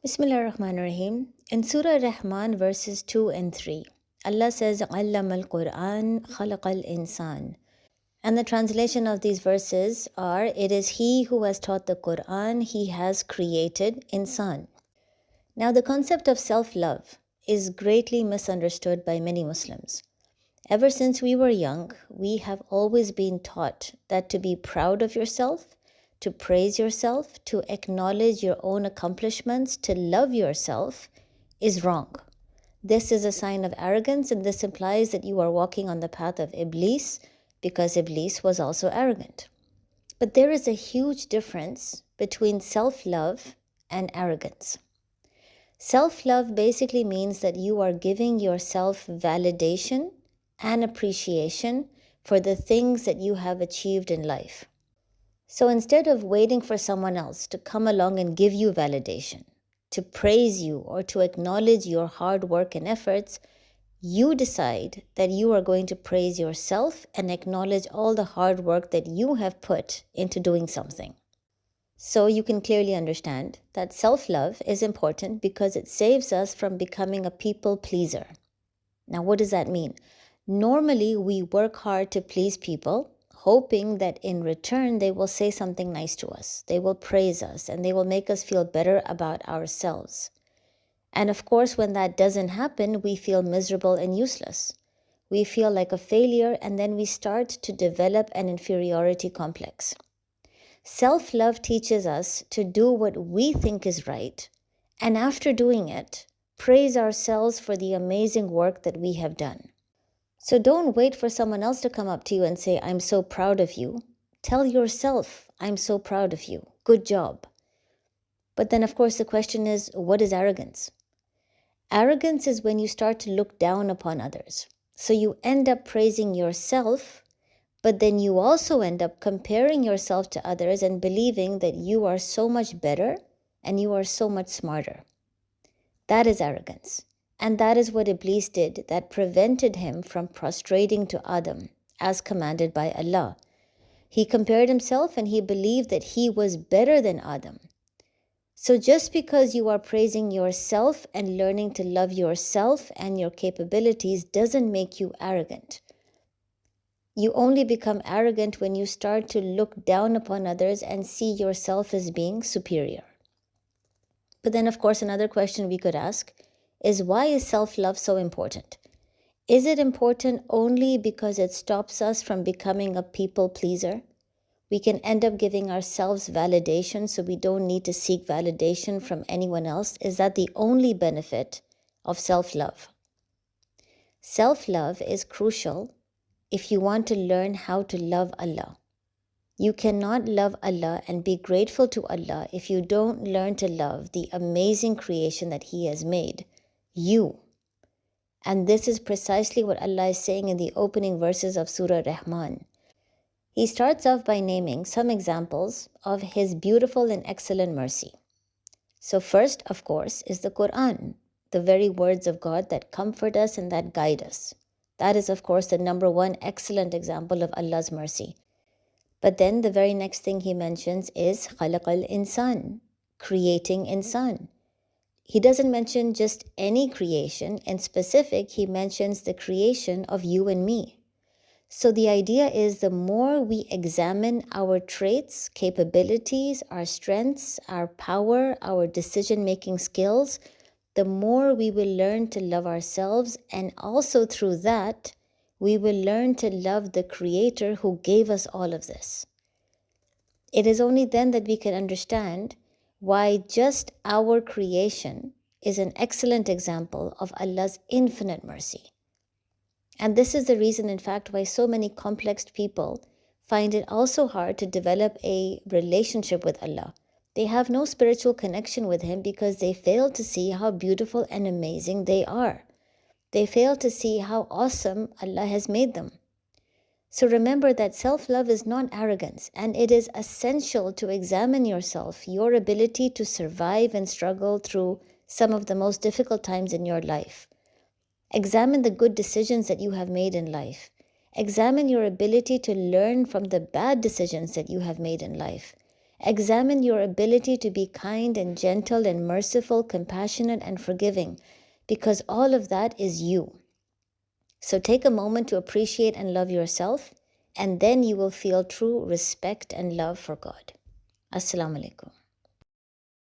Bismillah ar-Rahman ar-Rahim. In Surah Rahman verses 2 and 3, Allah says, "Allama al-Qur'an khalaqa al-insan." And the translation of these verses are, it is He who has taught the Qur'an, He has created insan. Now the concept of self-love is greatly misunderstood by many Muslims. Ever since we were young, we have always been taught that to be proud of yourself, to praise yourself, to acknowledge your own accomplishments, to love yourself is wrong. This is a sign of arrogance, and this implies that you are walking on the path of Iblis, because Iblis was also arrogant. But there is a huge difference between self-love and arrogance. Self-love basically means that you are giving yourself validation and appreciation for the things that you have achieved in life. So instead of waiting for someone else to come along and give you validation, to praise you or to acknowledge your hard work and efforts, you decide that you are going to praise yourself and acknowledge all the hard work that you have put into doing something. So you can clearly understand that self-love is important because it saves us from becoming a people pleaser. Now, what does that mean? Normally, we work hard to please people, hoping that in return they will say something nice to us. They will praise us and they will make us feel better about ourselves. And of course, when that doesn't happen, we feel miserable and useless. We feel like a failure, and then we start to develop an inferiority complex. Self-love teaches us to do what we think is right, and after doing it, praise ourselves for the amazing work that we have done. So don't wait for someone else to come up to you and say, "I'm so proud of you." Tell yourself, "I'm so proud of you. Good job." But then, of course, the question is, what is arrogance? Arrogance is when you start to look down upon others. So you end up praising yourself, but then you also end up comparing yourself to others and believing that you are so much better and you are so much smarter. That is arrogance. And that is what Iblis did that prevented him from prostrating to Adam as commanded by Allah. He compared himself and he believed that he was better than Adam. So just because you are praising yourself and learning to love yourself and your capabilities doesn't make you arrogant. You only become arrogant when you start to look down upon others and see yourself as being superior. But then, of course, another question we could ask is, why is self-love so important? Is it important only because it stops us from becoming a people pleaser? We can end up giving ourselves validation, so we don't need to seek validation from anyone else. Is that the only benefit of self-love? Self-love is crucial if you want to learn how to love Allah. You cannot love Allah and be grateful to Allah if you don't learn to love the amazing creation that He has made, you. And this is precisely what Allah is saying in the opening verses of Surah Rahman. He starts off by naming some examples of His beautiful and excellent mercy. So first, of course, is the Quran, the very words of God that comfort us and that guide us. That is, of course, the number one excellent example of Allah's mercy. But then the very next thing He mentions is خَلَقَ الْإِنسَانِ, creating insan. He doesn't mention just any creation. In specific, He mentions the creation of you and me. So the idea is, the more we examine our traits, capabilities, our strengths, our power, our decision-making skills, the more we will learn to love ourselves, and also through that, we will learn to love the Creator who gave us all of this. It is only then that we can understand why just our creation is an excellent example of Allah's infinite mercy. And this is the reason, in fact, why so many complex people find it also hard to develop a relationship with Allah. They have no spiritual connection with Him because they fail to see how beautiful and amazing they are. They fail to see how awesome Allah has made them. So remember that self-love is not arrogance, and it is essential to examine yourself, your ability to survive and struggle through some of the most difficult times in your life. Examine the good decisions that you have made in life. Examine your ability to learn from the bad decisions that you have made in life. Examine your ability to be kind and gentle and merciful, compassionate and forgiving, because all of that is you. So take a moment to appreciate and love yourself, and then you will feel true respect and love for God. Assalamu alaikum.